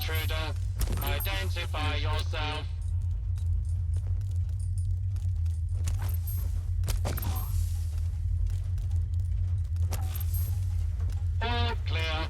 intruder. Identify yourself. All clear.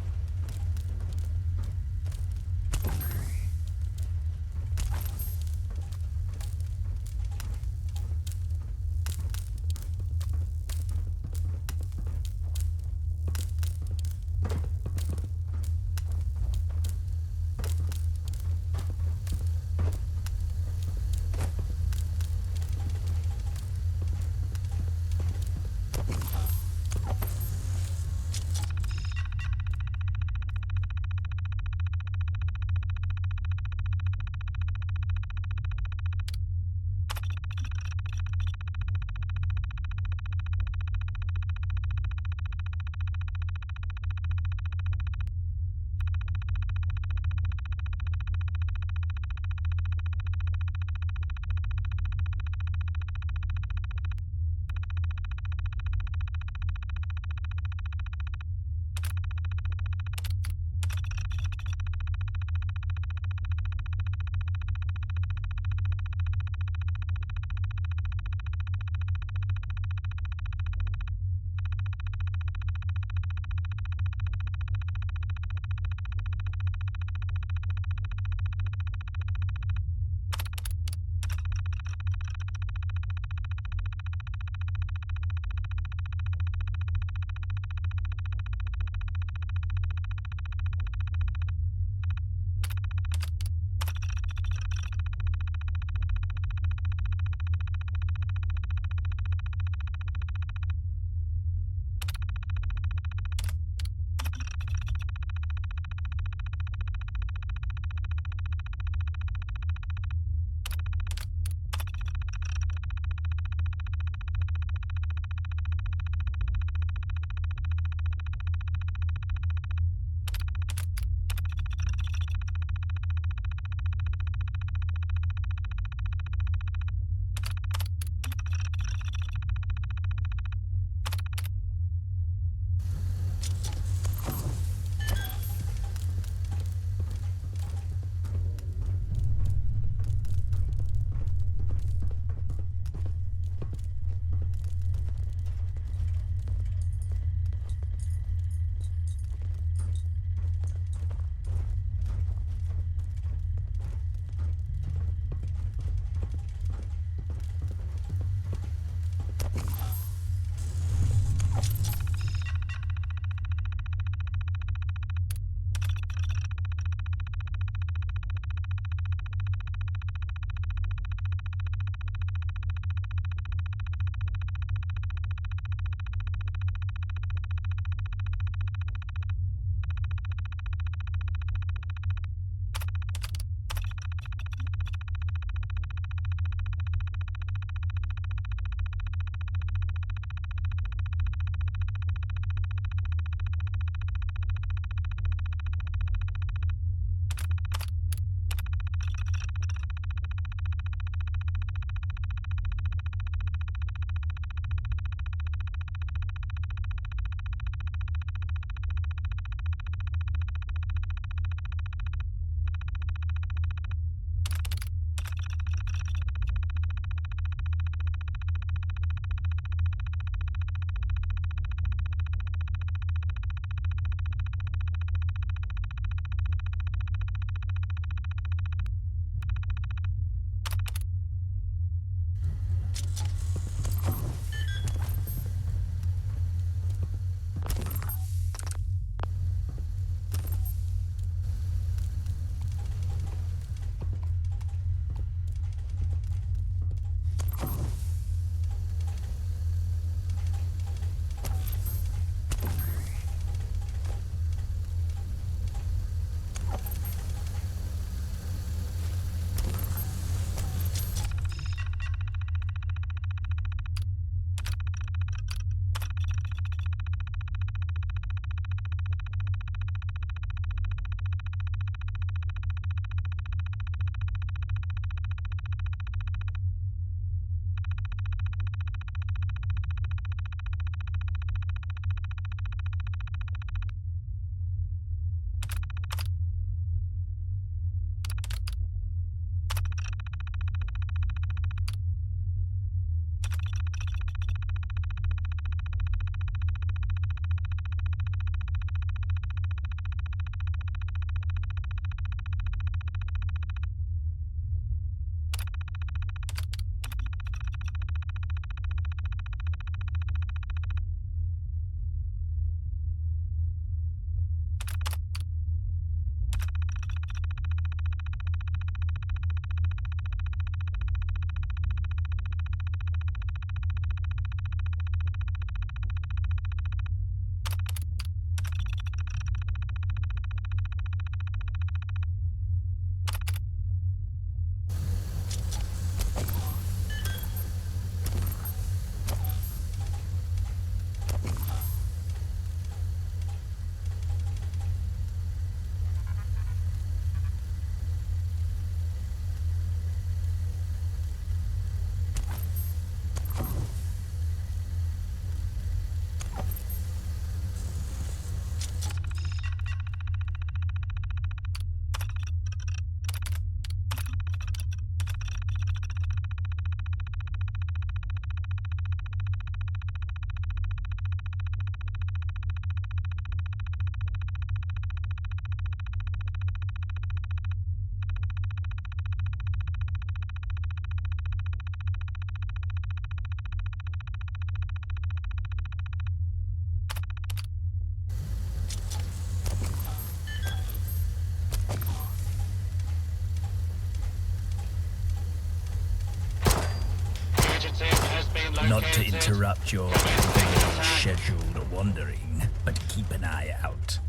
Not to interrupt your regularly scheduled wandering, but keep an eye out.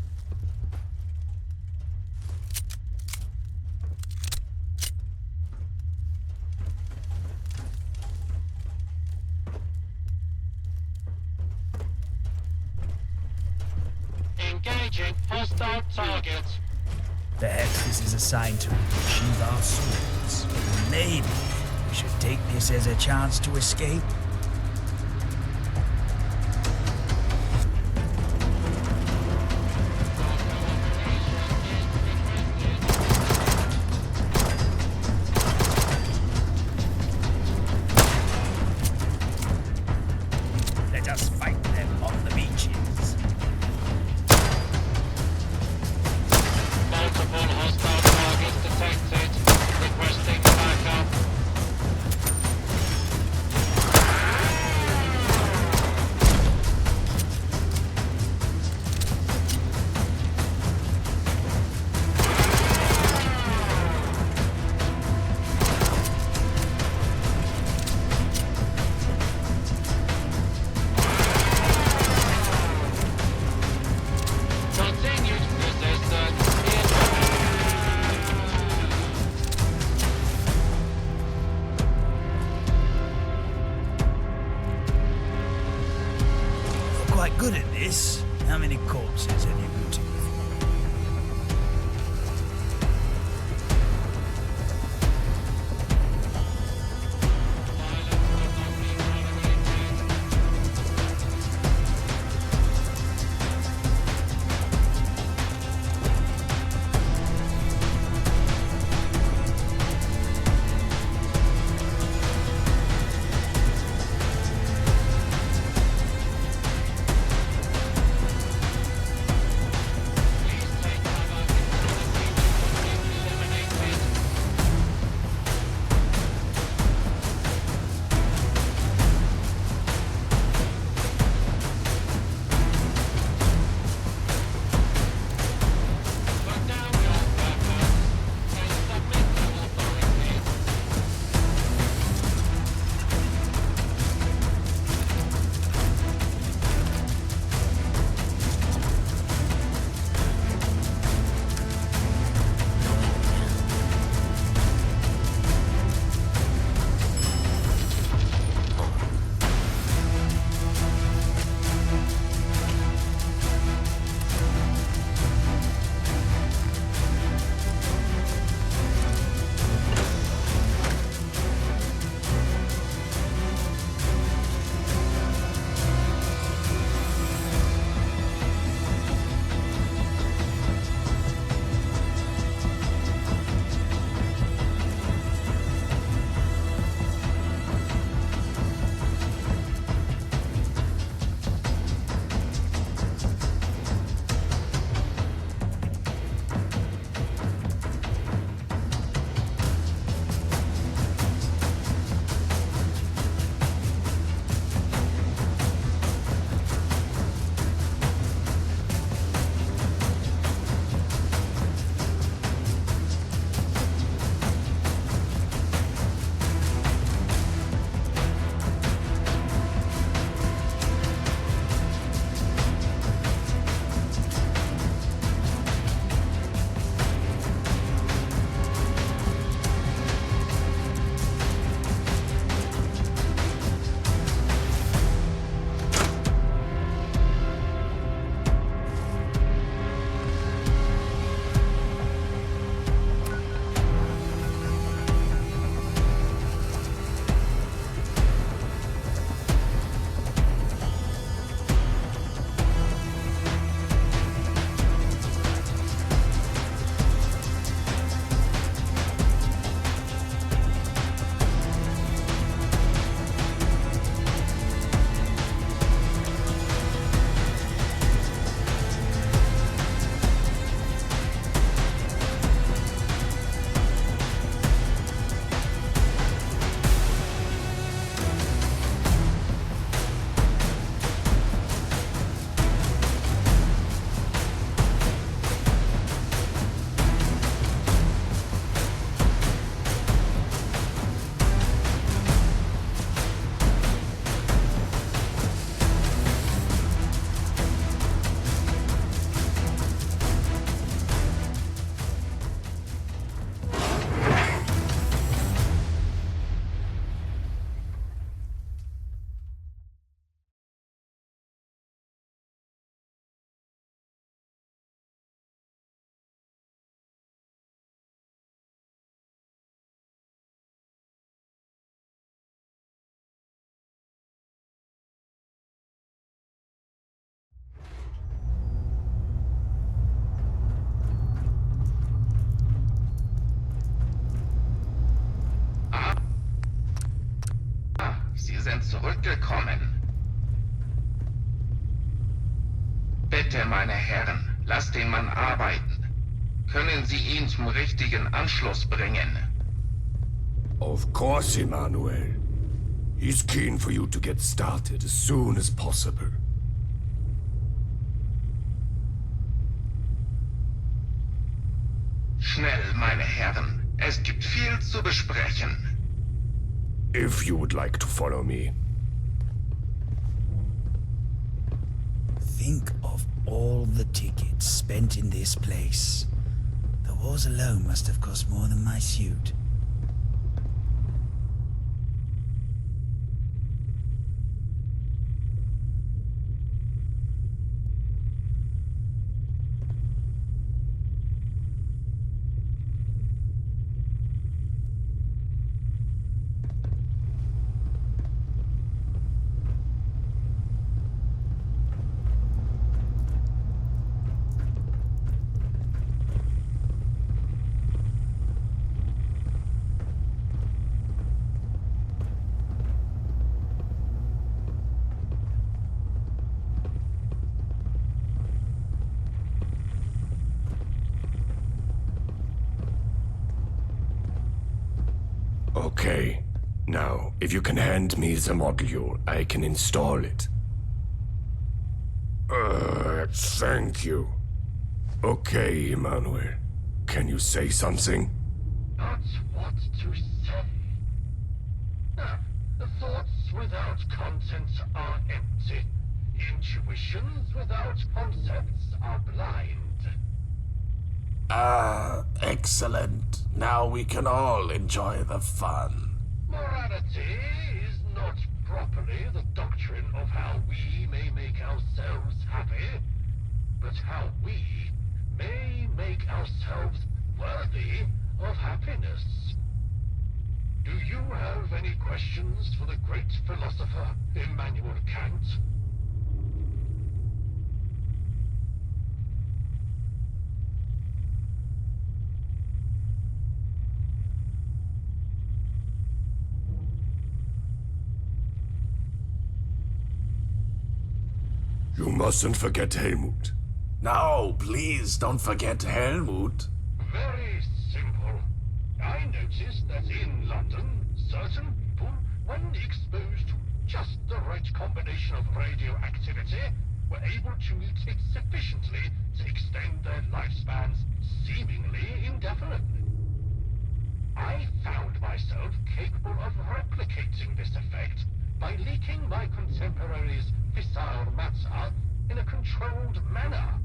Engaging hostile target. Perhaps this is a sign to retrieve our souls. Maybe we should take this as a chance to escape. Let us fight them on the beaches. Multiple hostile targets detected. Requesting backup. Continued resistance. You're quite good at this. How many corpses have you looted before? sind zurückgekommen. Bitte, meine Herren, lasst den Mann arbeiten. Können Sie ihn zum richtigen Anschluss bringen? Of course, Immanuel. He's keen for you to get started as soon as possible. Schnell, meine Herren. Es gibt viel zu besprechen. If you would like to follow me. Think of all the tickets spent in this place. The wars alone must have cost more than my suit. Okay. Now, if you can hand me the module, I can install it. Thank you. Okay, Immanuel. Can you say something? Not what to say. Thoughts without content are empty. Intuitions without concepts are blind. Excellent. Now we can all enjoy the fun. Morality is not properly the doctrine of how we may make ourselves happy, but how we may make ourselves worthy of happiness. Do you have any questions for the great philosopher Immanuel Kant? You mustn't forget Helmut. No, please don't forget Helmut. Very simple. I noticed that in London, certain people, when exposed to just the right combination of radioactivity, were able to mutate sufficiently to extend their lifespans seemingly indefinitely. I found myself capable of replicating this effect by leaking my contemporaries' fissile matter in a controlled manner.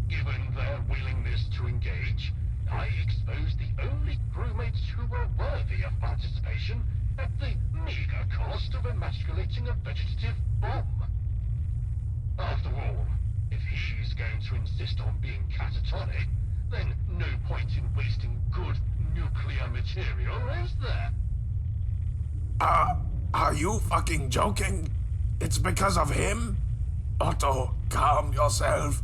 Given their willingness to engage, I exposed the only crewmates who were worthy of participation at the meager cost of emasculating a vegetative bomb. After all, if he's going to insist on being catatonic, then no point in wasting good nuclear material, is there? Are you fucking joking? It's because of him? Otto, calm yourself.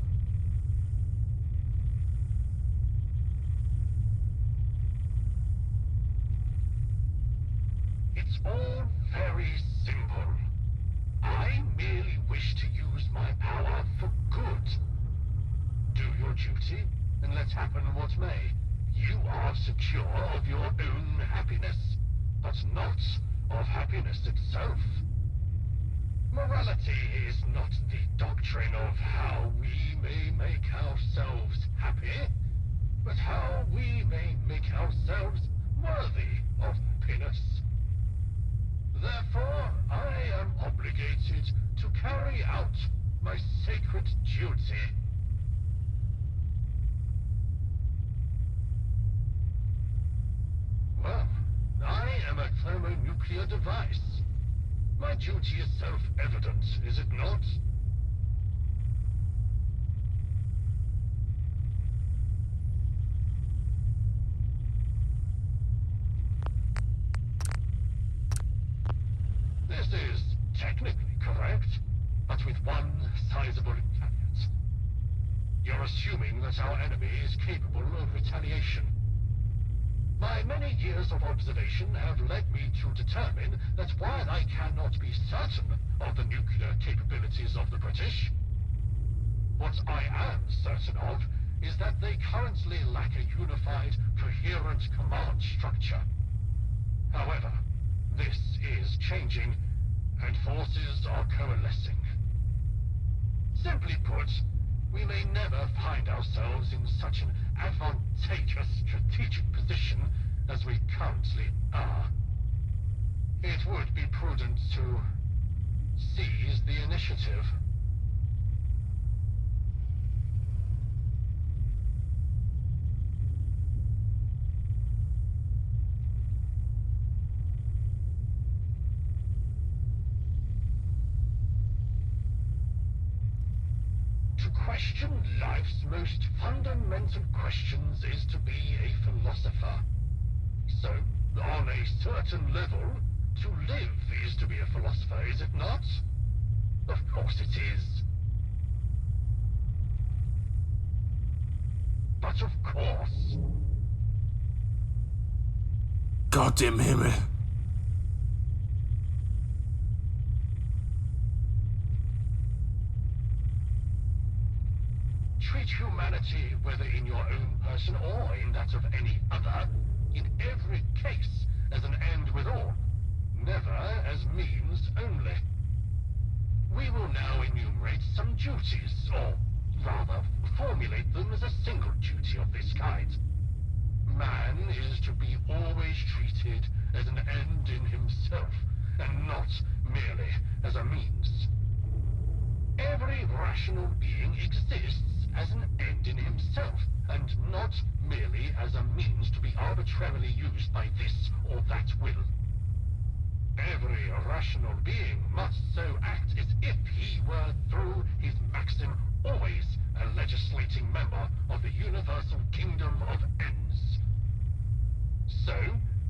It's all very simple. I merely wish to use my power for good. Do your duty, and let happen what may. You are secure of your own happiness, but not of happiness itself. Morality is not the doctrine of how we may make ourselves happy, but how we may make ourselves worthy of happiness. Therefore, I am obligated to carry out my sacred duty. Well, I am a thermonuclear device. My duty is self-evident, is it not? This is technically correct, but with one sizable caveat. You're assuming that our enemy is capable of retaliation. My many years of observation have led me to determine that while I cannot be certain of the nuclear capabilities of the British, what I am certain of is that they currently lack a unified, coherent command structure. However, this is changing, and forces are coalescing. Simply put, we may never find ourselves in such an advantageous strategic position as we currently are. It would be prudent to seize the initiative. To question life's most fundamental questions is to be a philosopher. So, on a certain level, to live is to be a philosopher, is it not? Of course it is. But of course. Gott im Himmel. Treat humanity, whether in your own person or in that of any other, in every case as an end with all, never as means only. We will now enumerate some duties, or rather, formulate them as a single duty of this kind. Man is to be always treated as an end in himself, and not merely as a means. Every rational being exists as an end in himself, and not merely as a means to be arbitrarily used by this or that will. Every rational being must so act as if he were, through his maxim, always a legislating member of the universal kingdom of ends. So,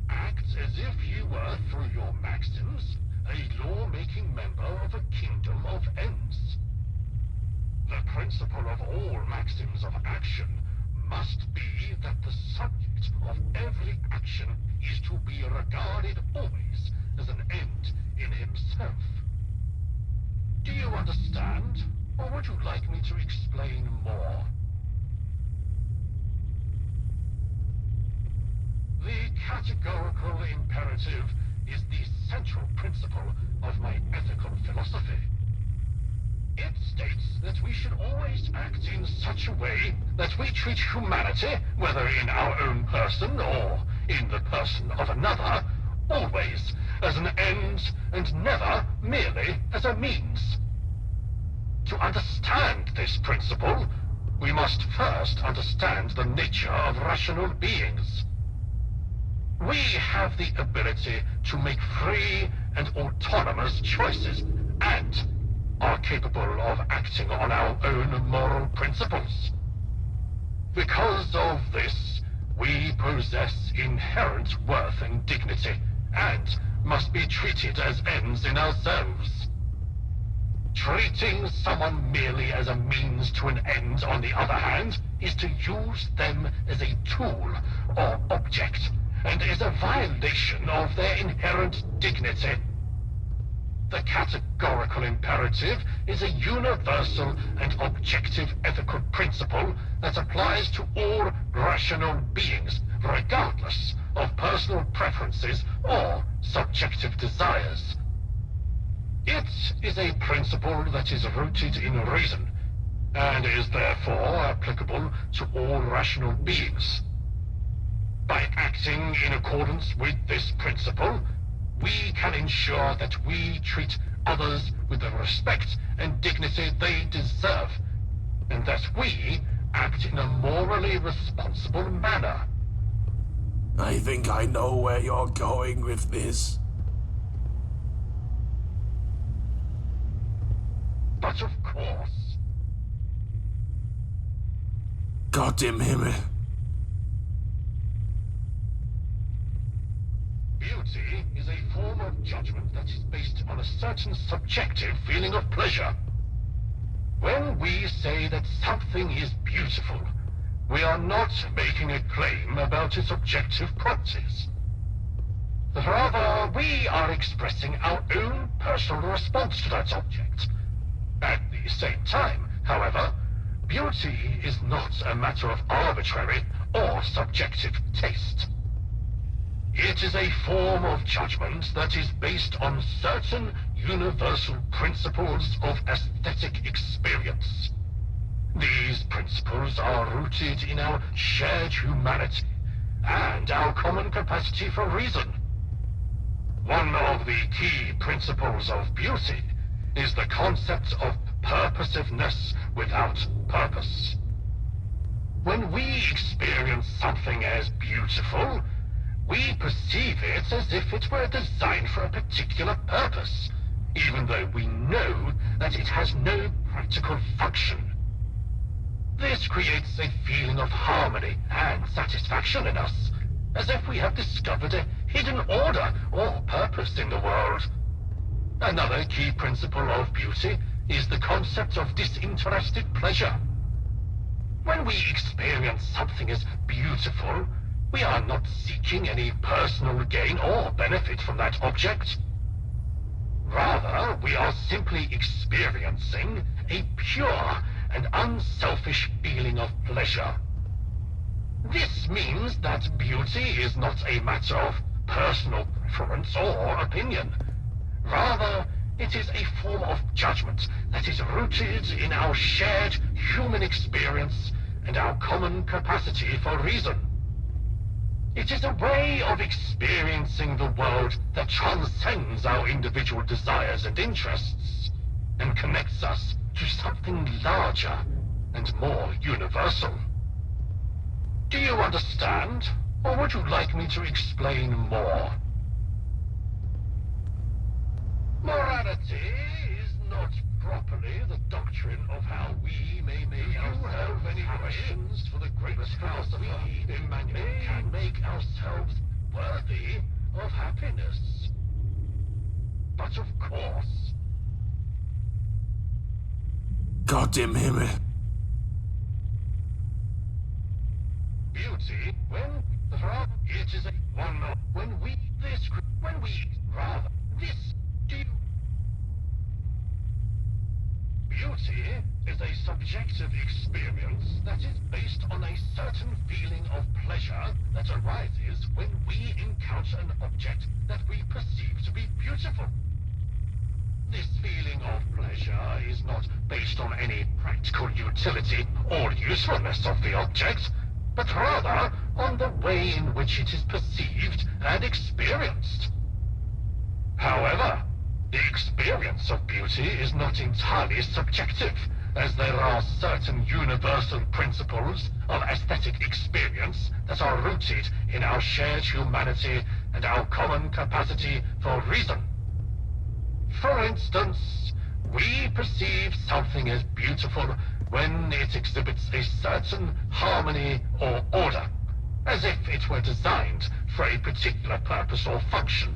act as if you were, through your maxims, a law-making member of a kingdom of ends. The principle of all maxims of action must be that the subject of every action is to be regarded always as an end in himself. Do you understand, or would you like me to explain more? The categorical imperative is the central principle of my ethical philosophy. It states that we should always act in such a way that we treat humanity, whether in our own person or in the person of another, always as an end and never merely as a means. To understand this principle, we must first understand the nature of rational beings. We have the ability to make free and autonomous choices, and are capable of acting on our own moral principles. Because of this, we possess inherent worth and dignity, and must be treated as ends in ourselves. Treating someone merely as a means to an end, on the other hand, is to use them as a tool or object, and is a violation of their inherent dignity. The categorical imperative is a universal and objective ethical principle that applies to all rational beings, regardless of personal preferences or subjective desires. It is a principle that is rooted in reason, and is therefore applicable to all rational beings. By acting in accordance with this principle, we can ensure that we treat others with the respect and dignity they deserve, and that we act in a morally responsible manner. I think I know where you're going with this. But of course. Gott im Himmel. Beauty is a form of judgment that is based on a certain subjective feeling of pleasure. When we say that something is beautiful, we are not making a claim about its objective properties. Rather, we are expressing our own personal response to that object. At the same time, however, beauty is not a matter of arbitrary or subjective taste. It is a form of judgment that is based on certain universal principles of aesthetic experience. These principles are rooted in our shared humanity and our common capacity for reason. One of the key principles of beauty is the concept of purposiveness without purpose. When we experience something as beautiful, we perceive it as if it were designed for a particular purpose, even though we know that it has no practical function. This creates a feeling of harmony and satisfaction in us, as if we have discovered a hidden order or purpose in the world. Another key principle of beauty is the concept of disinterested pleasure. When we experience something as beautiful, we are not seeking any personal gain or benefit from that object. Rather, we are simply experiencing a pure and unselfish feeling of pleasure. This means that beauty is not a matter of personal preference or opinion. Rather, it is a form of judgment that is rooted in our shared human experience and our common capacity for reason. It is a way of experiencing the world that transcends our individual desires and interests and connects us to something larger and more universal. Do you understand, or would you like me to explain more? Morality is not properly the doctrine of how we may make ourselves any questions for the great philosopher Immanuel can make ourselves worthy of happiness. But of course, Gott im Himmel. beauty, it is a one of when we rather this do you beauty is a subjective experience that is based on a certain feeling of pleasure that arises when we encounter an object that we perceive to be beautiful. This feeling of pleasure is not based on any practical utility or usefulness of the object, but rather on the way in which it is perceived and experienced. However, the experience of beauty is not entirely subjective, as there are certain universal principles of aesthetic experience that are rooted in our shared humanity and our common capacity for reason. For instance, we perceive something as beautiful when it exhibits a certain harmony or order, as if it were designed for a particular purpose or function,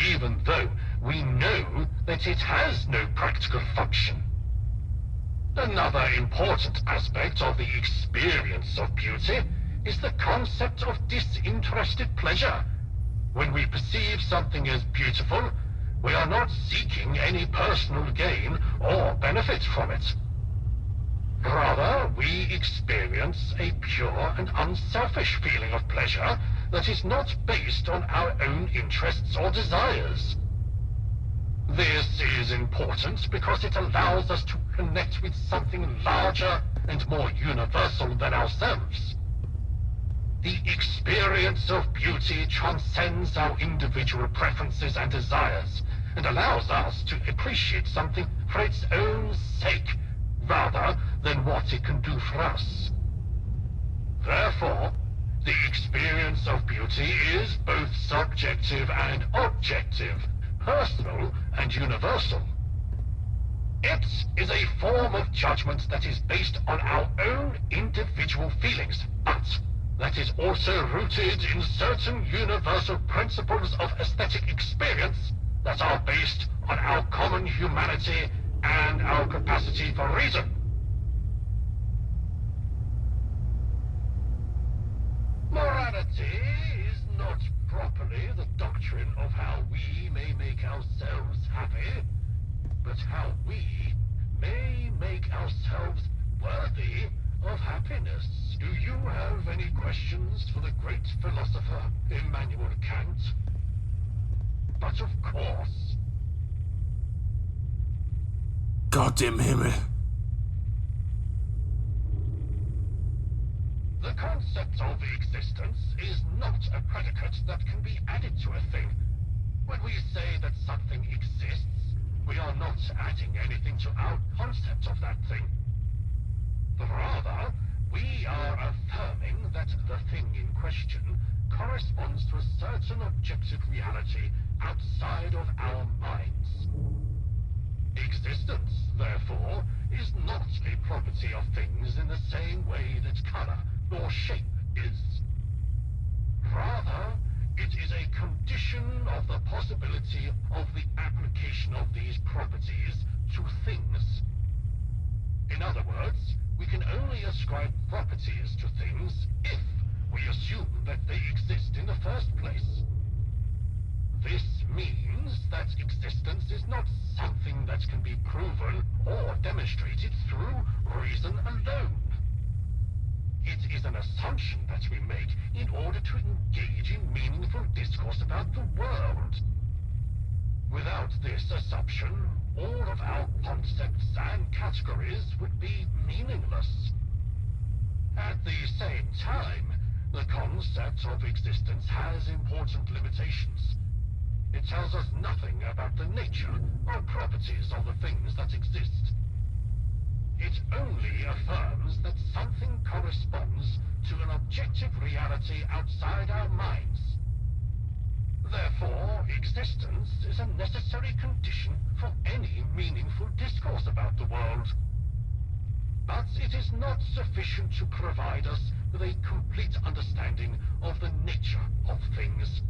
even though we know that it has no practical function. Another important aspect of the experience of beauty is the concept of disinterested pleasure. When we perceive something as beautiful, we are not seeking any personal gain or benefit from it. Rather, we experience a pure and unselfish feeling of pleasure that is not based on our own interests or desires. This is important because it allows us to connect with something larger and more universal than ourselves. The experience of beauty transcends our individual preferences and desires and allows us to appreciate something for its own sake rather than what it can do for us. Therefore, the experience of beauty is both subjective and objective, personal and universal. It is a form of judgment that is based on our own individual feelings, but that is also rooted in certain universal principles of aesthetic experience that are based on our common humanity and our capacity for reason. make ourselves worthy of happiness. Do you have any questions for the great philosopher Immanuel Kant? But of course. Gott im Himmel. The concept of existence is not a predicate that can be added to a thing. When we say that something exists, we are not adding anything to our concept of that thing. Rather, we are affirming that the thing in question corresponds to a certain objective reality outside of our minds. Existence, therefore, is not a property of things in the same way that color or shape is. Rather, it is a condition of the possibility of the application of these properties to things. In other words, we can only ascribe properties to things if we assume that they exist in the first place. This means that existence is not something that can be proven or demonstrated through reason alone. It is an assumption that we make in order to engage in meaningful discourse about the world. Without this assumption, all of our concepts and categories would be meaningless. At the same time, the concept of existence has important limitations. It tells us nothing about the nature or properties of the things that exist. It only affirms that something corresponds to an objective reality outside our minds. Therefore, existence is a necessary condition for any meaningful discourse about the world. But it is not sufficient to provide us with a complete understanding of the nature of things.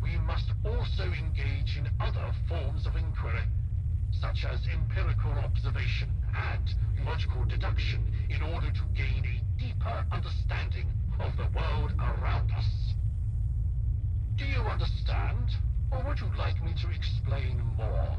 We must also engage in other forms of inquiry, such as empirical observation and logical deduction, in order to gain a deeper understanding of the world around us. Do you understand, or would you like me to explain more?